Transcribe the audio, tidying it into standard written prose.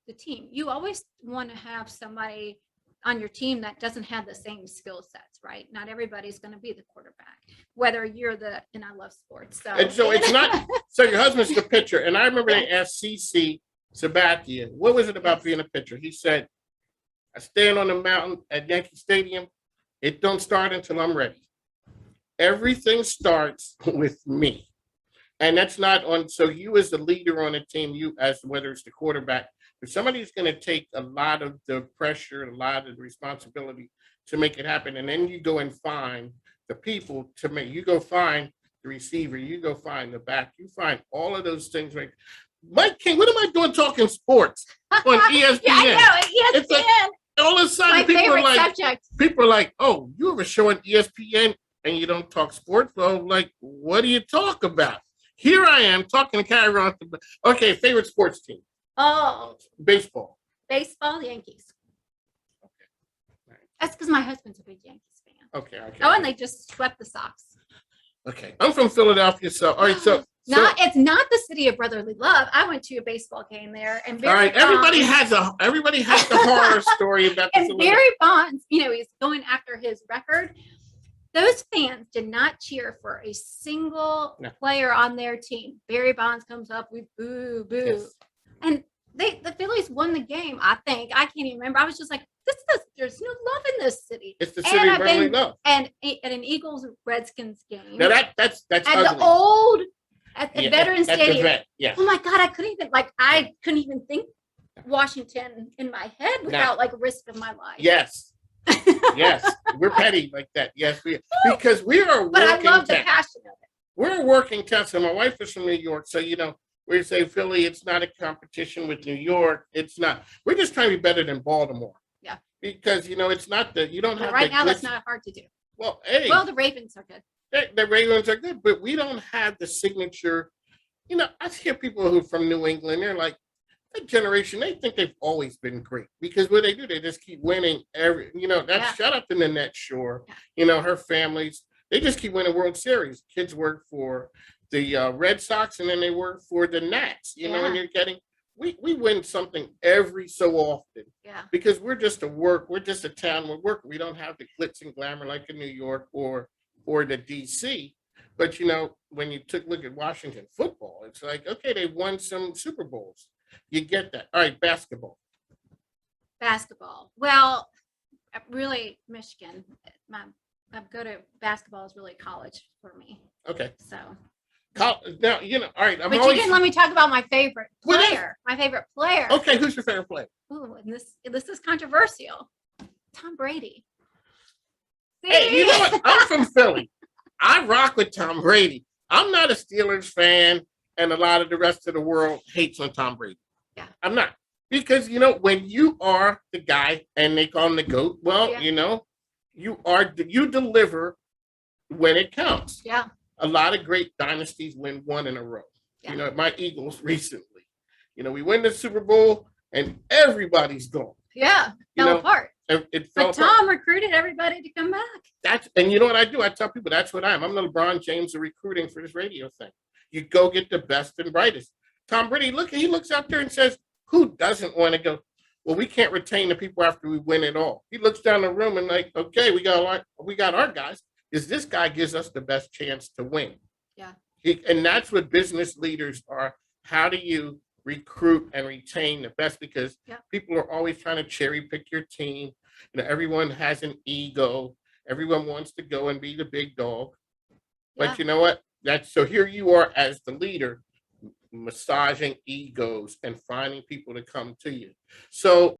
the team. You always want to have somebody on your team that doesn't have the same skill sets, right? Not everybody's going to be the quarterback, whether you're and I love sports. So, and so it's not, so your husband's the pitcher. And I remember they asked CC Sabathia, what was it about being a pitcher? He said, I stand on the mountain at Yankee Stadium. It don't start until I'm ready. Everything starts with me. And that's not on, so you as the leader on a team, you as whether it's the quarterback, if somebody's going to take a lot of the pressure, a lot of the responsibility to make it happen, and then you go and find the people to make, you go find the receiver, you go find the back, you find all of those things. Right? Mike King, what am I doing talking sports on ESPN? Yeah, I know, ESPN. It's like, all of a sudden, people are like, oh, you have a show on ESPN and you don't talk sports? Well, like, what do you talk about? Here I am talking to Carrie Roth. Okay, favorite sports team? Oh, baseball. Baseball, Yankees. Okay. Right. That's because my husband's a big Yankees fan. Okay. Oh, and they just swept the Sox. Okay, I'm from Philadelphia, so all right, so it's not the city of brotherly love. I went to a baseball game there, and all right, everybody has the horror story about. And Barry Bonds, he's going after his record. Those fans did not cheer for a single player on their team. Barry Bonds comes up, we boo, yes. And the Phillies won the game. I think I can't even remember. I was just like, there's no love in this city. It's the city of brotherly love. And at an Eagles Redskins game. Now that's at ugly. the Veterans Stadium. Yeah. Oh my God, I couldn't even think Washington in my head without risk of my life. Yes. Yes, we're petty like that. Yes, because we are working. But I love the passion of it. We're a working town. So my wife is from New York, so we say Philly, it's not a competition with New York. It's not. We're just trying to be better than Baltimore. Yeah. Because it's not that you don't have. Right now, that's not hard to do. Well, hey. Well, the Ravens are good. The Ravens are good, but we don't have the signature. I hear people who are from New England. They're like, that generation, they think they've always been great because what they do, they just keep winning shout out to Nanette Shore, her families, they just keep winning World Series. Kids work for the Red Sox and then they work for the Nats, and you're getting, we win something every so often because we're just a town, we don't have the glitz and glamour like in New York or the DC. But when you look at Washington football, it's like, okay, they won some Super Bowls. You get that. All right, basketball. Well, really, Michigan. My go to basketball is really college for me. Okay. So. Now, all right. But you didn't let me talk about my favorite player. Okay, who's your favorite player? Ooh, and this is controversial. Tom Brady. See? Hey, you know what? I'm from Philly. I rock with Tom Brady. I'm not a Steelers fan. And a lot of the rest of the world hates on Tom Brady. Yeah. I'm not. Because, when you are the guy and they call him the GOAT, well, you deliver when it counts. Yeah. A lot of great dynasties win one in a row. Yeah. My Eagles recently. We win the Super Bowl and everybody's gone. Yeah. Fell apart. But Tom recruited everybody to come back. And you know what I do? I tell people that's what I am. I'm the LeBron James of recruiting for this radio thing. You go get the best and brightest. Tom Brady, he looks out there and says, who doesn't want to go? Well, we can't retain the people after we win it all. He looks down the room and like, okay, we got our guys. This guy gives us the best chance to win. Yeah. And that's what business leaders are. How do you recruit and retain the best? Because people are always trying to cherry pick your team. Everyone has an ego. Everyone wants to go and be the big dog. But you know what? So here you are as the leader, massaging egos and finding people to come to you. So